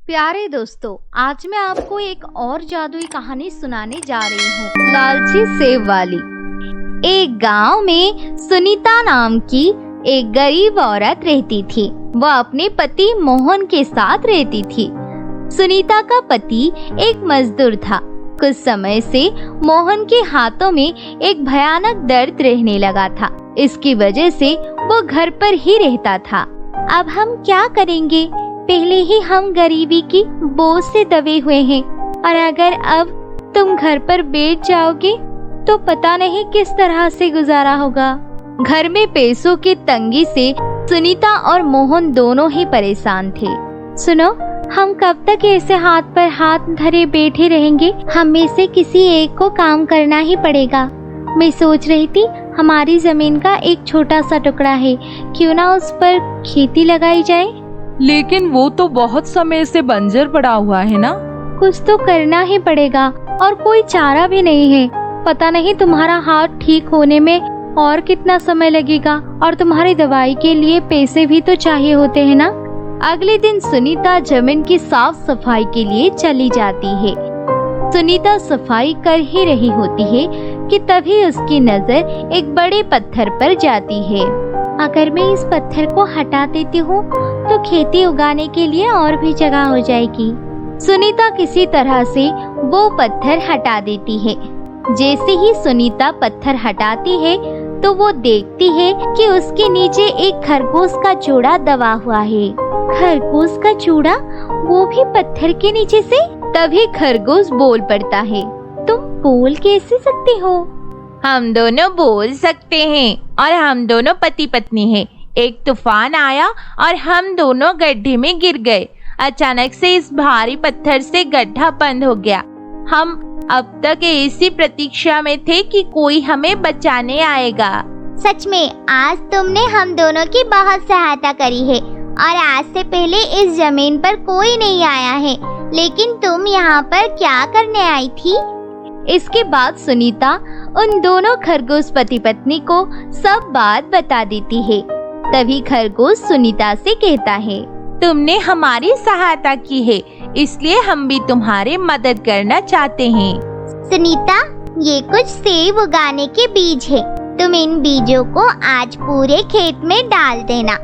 प्यारे दोस्तों, आज मैं आपको एक और जादुई कहानी सुनाने जा रही हूँ, लालची सेब वाली। एक गांव में सुनीता नाम की एक गरीब औरत रहती थी। वह अपने पति मोहन के साथ रहती थी। सुनीता का पति एक मजदूर था। कुछ समय से मोहन के हाथों में एक भयानक दर्द रहने लगा था। इसकी वजह से वो घर पर ही रहता था। अब हम क्या करेंगे? पहले ही हम गरीबी की बोझ से दबे हुए हैं, और अगर अब तुम घर पर बैठ जाओगे तो पता नहीं किस तरह से गुजारा होगा। घर में पैसों की तंगी से सुनीता और मोहन दोनों ही परेशान थे। सुनो, हम कब तक ऐसे हाथ पर हाथ धरे बैठे रहेंगे? हम में से किसी एक को काम करना ही पड़ेगा। मैं सोच रही थी, हमारी जमीन का एक छोटा सा टुकड़ा है, क्यों ना उस पर खेती लगाई जाए? लेकिन वो तो बहुत समय से बंजर पड़ा हुआ है ना। कुछ तो करना ही पड़ेगा, और कोई चारा भी नहीं है। पता नहीं तुम्हारा हाथ ठीक होने में और कितना समय लगेगा, और तुम्हारी दवाई के लिए पैसे भी तो चाहिए होते हैं ना। अगले दिन सुनीता जमीन की साफ सफाई के लिए चली जाती है। सुनीता सफाई कर ही रही होती है कि तभी उसकी नजर एक बड़े पत्थर पर जाती है। अगर मैं इस पत्थर को हटा देती हूँ तो खेती उगाने के लिए और भी जगह हो जाएगी। सुनीता किसी तरह से वो पत्थर हटा देती है। जैसे ही सुनीता पत्थर हटाती है तो वो देखती है कि उसके नीचे एक खरगोश का जोड़ा दबा हुआ है। खरगोश का जोड़ा, वो भी पत्थर के नीचे से? तभी खरगोश बोल पड़ता है, तुम बोल कैसे सकते हो? हम दोनों बोल सकते हैं, और हम दोनों पति पत्नी हैं। एक तूफान आया और हम दोनों गड्ढे में गिर गए। अचानक से इस भारी पत्थर से गड्ढा बंद हो गया। हम अब तक ऐसी प्रतीक्षा में थे कि कोई हमें बचाने आएगा। सच में आज तुमने हम दोनों की बहुत सहायता करी है, और आज से पहले इस जमीन पर कोई नहीं आया है। लेकिन तुम यहाँ पर क्या करने आई थी? इसके बाद सुनीता उन दोनों खरगोश पति पत्नी को सब बात बता देती है। तभी खरगोश सुनीता से कहता है, तुमने हमारी सहायता की है, इसलिए हम भी तुम्हारी मदद करना चाहते हैं। सुनीता, ये कुछ सेब उगाने के बीज है। तुम इन बीजों को आज पूरे खेत में डाल देना,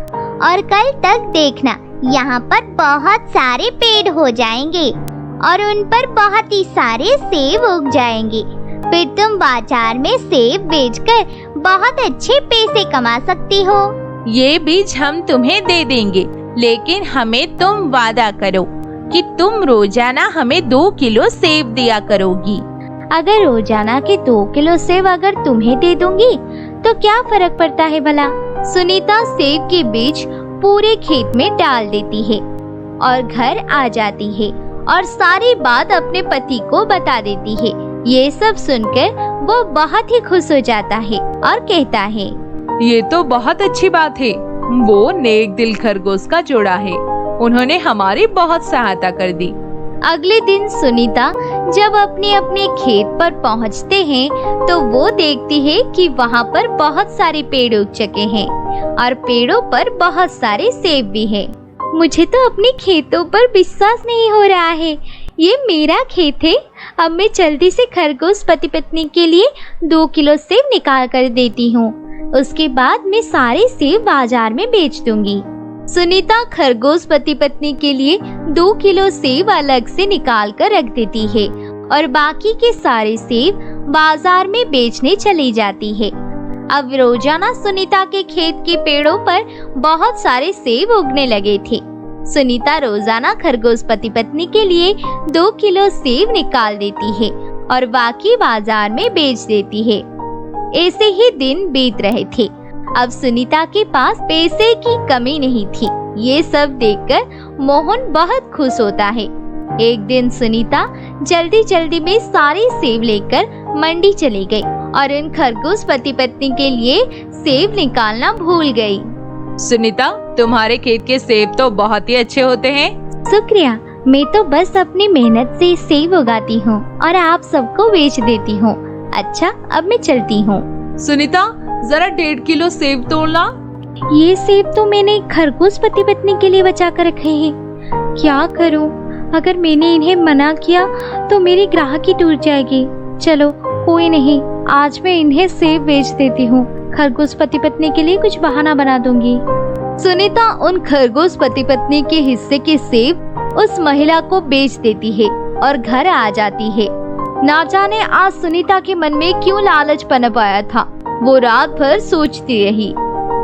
और कल तक देखना यहाँ पर बहुत सारे पेड़ हो जाएंगे, और उन पर बहुत ही सारे सेब उग जाएंगे। फिर तुम बाजार में सेब बेचकर बहुत अच्छे पैसे कमा सकती हो। ये बीज हम तुम्हें दे देंगे, लेकिन हमें तुम वादा करो कि तुम रोजाना हमें 2 किलो सेब दिया करोगी। अगर रोजाना के 2 किलो सेब अगर तुम्हें दे दूंगी तो क्या फर्क पड़ता है भला? सुनीता सेब के बीज पूरे खेत में डाल देती है और घर आ जाती है, और सारी बात अपने पति को बता देती है। ये सब सुनकर वो बहुत ही खुश हो जाता है और कहता है, ये तो बहुत अच्छी बात है। वो नेक दिल खरगोश का जोड़ा है। उन्होंने हमारी बहुत सहायता कर दी। अगले दिन सुनीता जब अपने अपने खेत पर पहुंचते हैं तो वो देखती है कि वहाँ पर बहुत सारे पेड़ उग चुके हैं, और पेड़ों पर बहुत सारे सेब भी हैं। मुझे तो अपने खेतों पर विश्वास नहीं हो रहा है। ये मेरा खेत है। अब मैं जल्दी से खरगोश पति पत्नी के लिए 2 किलो सेब निकाल कर देती हूँ। उसके बाद मैं सारे सेब बाजार में बेच दूंगी। सुनीता खरगोश पति पत्नी के लिए 2 किलो सेब अलग से निकाल कर रख देती है, और बाकी के सारे सेब बाजार में बेचने चली जाती है। अब रोजाना सुनीता के खेत के पेड़ों पर बहुत सारे सेब उगने लगे थे। सुनीता रोजाना खरगोश पति पत्नी के लिए 2 किलो सेब निकाल देती है और बाकी बाजार में बेच देती है। ऐसे ही दिन बीत रहे थे। अब सुनीता के पास पैसे की कमी नहीं थी। ये सब देखकर मोहन बहुत खुश होता है। एक दिन सुनीता जल्दी जल्दी में सारे सेब लेकर मंडी चली गई और इन खरगोश पति पत्नी के लिए सेब निकालना भूल गई। सुनीता, तुम्हारे खेत के सेब तो बहुत ही अच्छे होते हैं। शुक्रिया, मैं तो बस अपनी मेहनत से सेब उगाती हूँ और आप सबको बेच देती हूँ। अच्छा, अब मैं चलती हूँ। सुनीता, जरा 1.5 किलो सेब तोड़ना। ये सेब तो मैंने खरगोश पति पत्नी के लिए बचा कर रखे हैं। क्या करूं? अगर मैंने इन्हें मना किया तो मेरी ग्राहकी टूट जाएगी। चलो कोई नहीं, आज मैं इन्हें सेब बेच देती हूँ। खरगोश पति पत्नी के लिए कुछ बहाना बना दूंगी। सुनीता उन खरगोश पति पत्नी के हिस्से के सेब उस महिला को बेच देती है और घर आ जाती है। ना जाने आज सुनीता के मन में क्यों लालच पनप आया था। वो रात भर सोचती रही।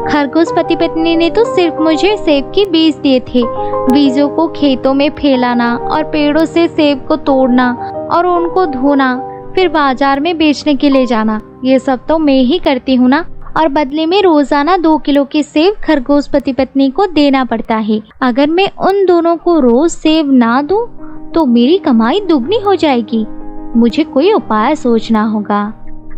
खरगोश पति पत्नी ने तो सिर्फ मुझे सेब के बीज दिए थे। बीजों को खेतों में फैलाना और पेड़ों से सेब को तोड़ना और उनको धोना, फिर बाजार में बेचने के लिए जाना, ये सब तो मैं ही करती हूँ ना। और बदले में रोजाना 2 किलो के सेब खरगोश पति पत्नी को देना पड़ता है। अगर मैं उन दोनों को रोज सेब ना दूं, तो मेरी कमाई दुगनी हो जाएगी। मुझे कोई उपाय सोचना होगा।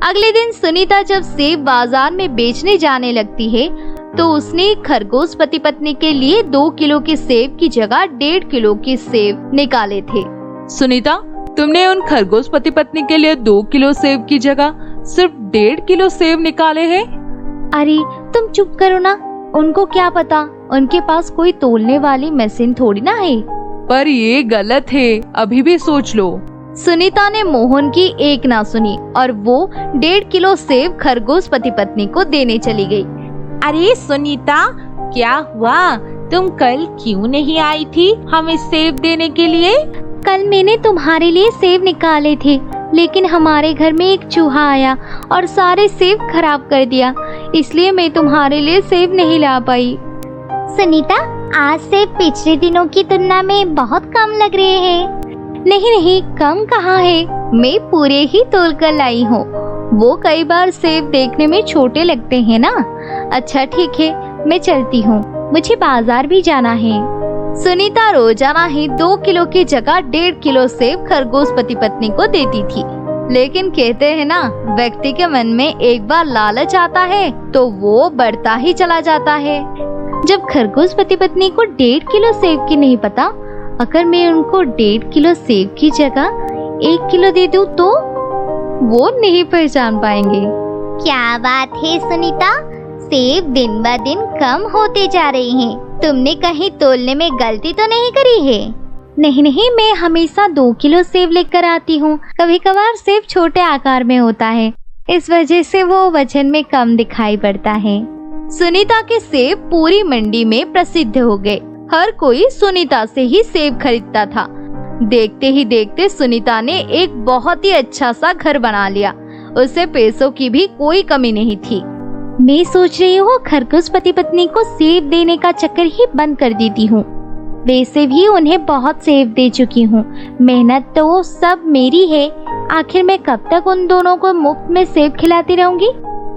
अगले दिन सुनीता जब सेब बाजार में बेचने जाने लगती है तो उसने खरगोश पति पत्नी के लिए 2 किलो के सेब की जगह 1.5 किलो के सेब निकाले थे। सुनीता, तुमने उन खरगोश पति पत्नी के लिए 2 किलो सेब की जगह सिर्फ 1.5 किलो सेब निकाले हैं। अरे तुम चुप करो ना, उनको क्या पता, उनके पास कोई तोलने वाली मशीन थोड़ी ना है। पर ये गलत है, अभी भी सोच लो। सुनीता ने मोहन की एक ना सुनी और वो 1.5 किलो सेब खरगोश पति पत्नी को देने चली गई। अरे सुनीता, क्या हुआ? तुम कल क्यों नहीं आई थी हमें सेब देने के लिए? कल मैंने तुम्हारे लिए सेब निकाले थे, लेकिन हमारे घर में एक चूहा आया और सारे सेब खराब कर दिया, इसलिए मैं तुम्हारे लिए सेब नहीं ला पाई। सुनीता, आज सेब पिछले दिनों की तुलना में बहुत कम लग रहे हैं। नहीं नहीं, कम कहाँ है, मैं पूरे ही तोल कर लाई हूँ। वो कई बार सेब देखने में छोटे लगते हैं ना। अच्छा ठीक है, मैं चलती हूँ, मुझे बाजार भी जाना है। सुनीता रोजाना ही 2 किलो की जगह 1.5 किलो सेब खरगोश पति पत्नी को देती थी। लेकिन कहते हैं ना, व्यक्ति के मन में एक बार लालच आता है तो वो बढ़ता ही चला जाता है। जब खरगोश पति पत्नी को 1.5 किलो सेब की नहीं पता, अगर मैं उनको 1.5 किलो सेब की जगह 1 किलो दे दूं तो वो नहीं पहचान पाएंगे। क्या बात है सुनीता, सेब दिन ब दिन कम होते जा रहे हैं। तुमने कहीं तोलने में गलती तो नहीं करी है? नहीं नहीं, मैं हमेशा 2 किलो सेब लेकर आती हूँ। कभी कभार सेब छोटे आकार में होता है, इस वजह से वो वजन में कम दिखाई पड़ता है। सुनीता के सेब पूरी मंडी में प्रसिद्ध हो गए। हर कोई सुनीता से ही सेब खरीदता था। देखते ही देखते सुनीता ने एक बहुत ही अच्छा सा घर बना लिया। उसे पैसों की भी कोई कमी नहीं थी। मैं सोच रही हूँ खरगोश पति पत्नी को सेब देने का चक्कर ही बंद कर देती हूँ। वैसे भी उन्हें बहुत सेब दे चुकी हूँ, मेहनत तो सब मेरी है। आखिर मैं कब तक उन दोनों को मुफ्त में सेब खिलाती रहूंगी?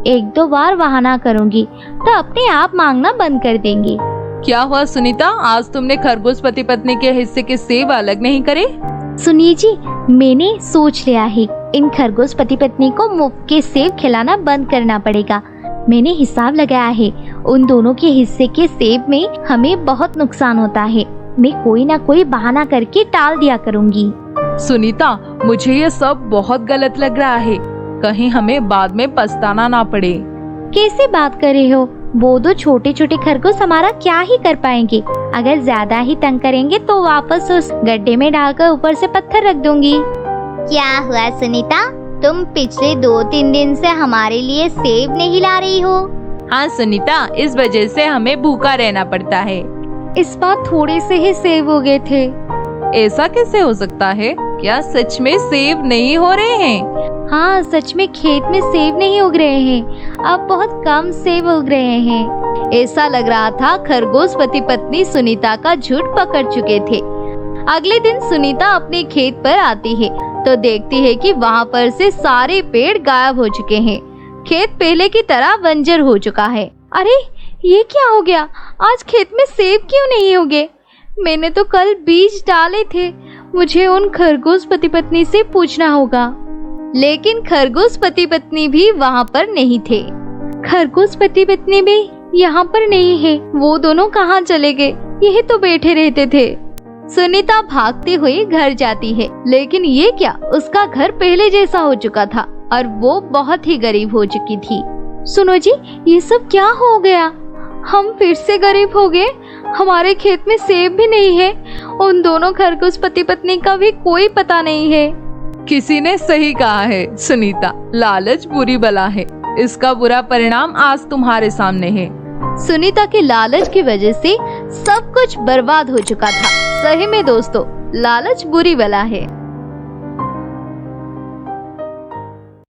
1-2 बार बहाना करूंगी तो अपने आप मांगना बंद कर देंगी। क्या हुआ सुनीता, आज तुमने खरगोश पति पत्नी के हिस्से के सेब अलग नहीं करे? सुनिए जी, मैंने सोच लिया है, इन खरगोश पति पत्नी को मुफ्त के सेब खिलाना बंद करना पड़ेगा। मैंने हिसाब लगाया है, उन दोनों के हिस्से के सेब में हमें बहुत नुकसान होता है। मैं कोई ना कोई बहाना करके टाल दिया करूंगी। सुनीता, मुझे ये सब बहुत गलत लग रहा है, कहीं हमें बाद में पछताना ना पड़े। कैसे बात कर रहे हो? वो 2 छोटे छोटे खरगोश हमारा क्या ही कर पाएंगे। अगर ज्यादा ही तंग करेंगे तो वापस उस गड्ढे में डालकर ऊपर से पत्थर रख दूंगी। क्या हुआ सुनीता, तुम पिछले 2-3 दिन से हमारे लिए सेब नहीं ला रही हो? हाँ सुनीता, इस वजह से हमें भूखा रहना पड़ता है। इस बार थोड़े से ही सेब हो गए थे। ऐसा कैसे हो सकता है? क्या सच में सेब नहीं हो रहे हैं? हाँ, सच में खेत में सेब नहीं उग रहे हैं। अब बहुत कम सेब उग रहे हैं। ऐसा लग रहा था खरगोश पति पत्नी सुनीता का झूठ पकड़ चुके थे। अगले दिन सुनीता अपने खेत पर आती है तो देखती है कि वहाँ पर से सारे पेड़ गायब हो चुके हैं। खेत पहले की तरह बंजर हो चुका है। अरे ये क्या हो गया? आज खेत में सेब क्यों नहीं उगे? मैंने तो कल बीज डाले थे। मुझे उन खरगोश पति पत्नी से पूछना होगा। लेकिन खरगोश पति पत्नी भी वहाँ पर नहीं थे। खरगोश पति पत्नी भी यहाँ पर नहीं है। वो दोनों कहाँ चले गए? यही तो बैठे रहते थे। सुनीता भागती हुई घर जाती है, लेकिन ये क्या, उसका घर पहले जैसा हो चुका था और वो बहुत ही गरीब हो चुकी थी। सुनो जी, ये सब क्या हो गया? हम फिर से गरीब हो गए। हमारे खेत में सेब भी नहीं है। उन दोनों खरगोश पति पत्नी का भी कोई पता नहीं है। किसी ने सही कहा है सुनीता, लालच बुरी बला है। इसका बुरा परिणाम आज तुम्हारे सामने है। सुनीता के लालच की वजह से सब कुछ बर्बाद हो चुका था। सही में दोस्तों, लालच बुरी बला है।